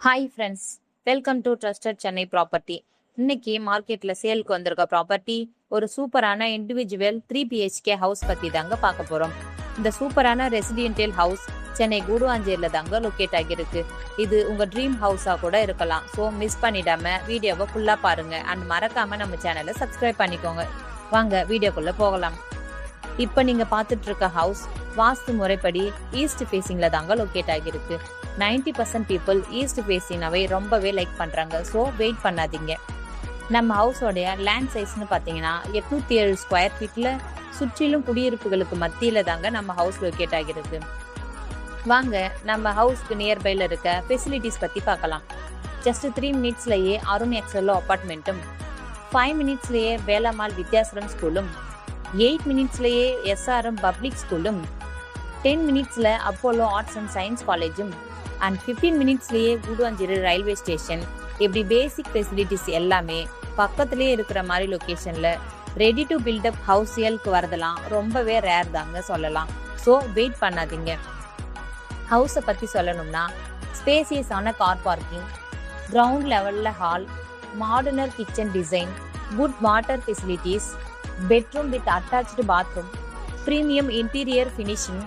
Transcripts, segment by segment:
Hi friends, welcome to trusted Chennai property. இன்னைக்கு மார்க்கெட்ல சேலுக்கு வந்திருக்க ப்ராப்பர்ட்டி ஒரு சூப்பரான இண்டிவிஜுவல் 3 BHK ஹவுஸ் பத்தி தாங்க பார்க்க போறோம். இந்த சூப்பரான ரெசிடென்டியல் ஹவுஸ் சென்னை கூடுவாஞ்சேரியில தாங்க லொக்கேட் ஆகியிருக்கு. இது உங்க ட்ரீம் ஹவுஸா கூட இருக்கலாம். ஸோ மிஸ் பண்ணிடாம வீடியோவை ஃபுல்லா பாருங்க அண்ட் மறக்காம நம்ம சேனலை சப்ஸ்கிரைப் பண்ணிக்கோங்க. வாங்க வீடியோக்குள்ள போகலாம். இப்ப நீங்க பார்த்துட்டு இருக்க ஹவுஸ் வாஸ்து முறைப்படி ஈஸ்ட் ஃபேசிங்ல தாங்க லொக்கேட் ஆகியிருக்கு. 90% பீப்புள் ஈஸ்ட் ஃபேசிங்னாவே ரொம்பவே லைக் பண்றாங்க. ஸோ வெயிட் பண்ணாதீங்க. நம்ம ஹவுஸோடைய லேண்ட் சைஸ்னு பார்த்தீங்கன்னா 807 ஸ்கொயர் ஃபீட்ல சுற்றிலும் குடியிருப்புகளுக்கு மத்தியில தாங்க நம்ம ஹவுஸ் லொக்கேட் ஆகிருக்கு. வாங்க நம்ம ஹவுஸ்க்கு நியர்பைல இருக்க ஃபெசிலிட்டிஸ் பத்தி பார்க்கலாம். ஜஸ்ட் 3 மினிட்ஸ்லயே அருண் எக்ஸலோ அபார்ட்மெண்ட்டும், 5 மினிட்ஸ்லயே வேலம்மாள் வித்யாசரம் ஸ்கூலும், 8 மினிட்ஸ்லயே SRM பப்ளிக் ஸ்கூலும், 10 மினிட்ஸ்ல அப்போலோ ஆர்ட்ஸ் அண்ட் சயின்ஸ் காலேஜும் அண்ட் 15 மினிட்ஸ்லயே கூடுவாஞ்சேரி ரயில்வே ஸ்டேஷன், இப்படி பேசிக் ஃபெசிலிட்டிஸ் எல்லாமே பக்கத்திலே இருக்கிற மாதிரி லொக்கேஷன்ல ரெடி டு பில்டப் ஹவுஸ்களுக்கு வரதெல்லாம் ரொம்பவே ரேர் தாங்க சொல்லலாம். ஸோ வெயிட் பண்ணாதீங்க. ஹவுஸை பத்தி சொல்லணும்னா ஸ்பேசியஸான கார் பார்க்கிங், கிரவுண்ட் லெவல்ல hall, modular kitchen design, good water facilities, bedroom with attached bathroom, premium interior finishing,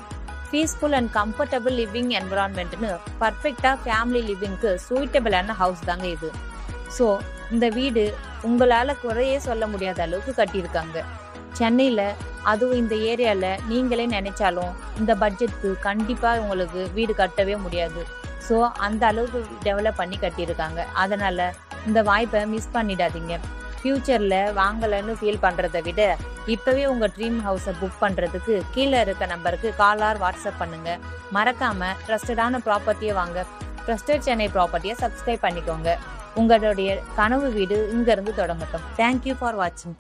peaceful and comfortable living என்விரான்மெண்ட்னு பர்ஃபெக்டா ஃபேமிலி லிவிங்க்கு சூட்டபிளான ஹவுஸ் தாங்க இது. ஸோ இந்த வீடு உங்களால குறையே சொல்ல முடியாத அளவுக்கு கட்டியிருக்காங்க. சென்னையில, அதுவும் இந்த ஏரியால நீங்களே நினைச்சாலும் இந்த பட்ஜெட்க்கு கண்டிப்பா உங்களுக்கு வீடு கட்டவே முடியாது. ஸோ அந்த அளவுக்கு டெவலப் பண்ணி கட்டியிருக்காங்க. அதனால இந்த வாய்ப்பை மிஸ் பண்ணிடாதீங்க. ஃபியூச்சர்ல வாங்கலன்னு ஃபீல் பண்றதை விட இப்பவே உங்க ட்ரீம் ஹவுஸை புக் பண்றதுக்கு கீழே இருக்க நம்பருக்கு கால் ஆர் வாட்ஸ்அப் பண்ணுங்க. மறக்காம ட்ரஸ்டடான ப்ராப்பர்ட்டியை வாங்க. ட்ரஸ்டட் சென்னை ப்ராப்பர்ட்டியை சப்ஸ்கிரைப் பண்ணிக்கோங்க. உங்களுடைய கனவு வீடு இங்க இருந்து தொடங்கட்டும். தேங்க்யூ ஃபார் வாட்சிங்.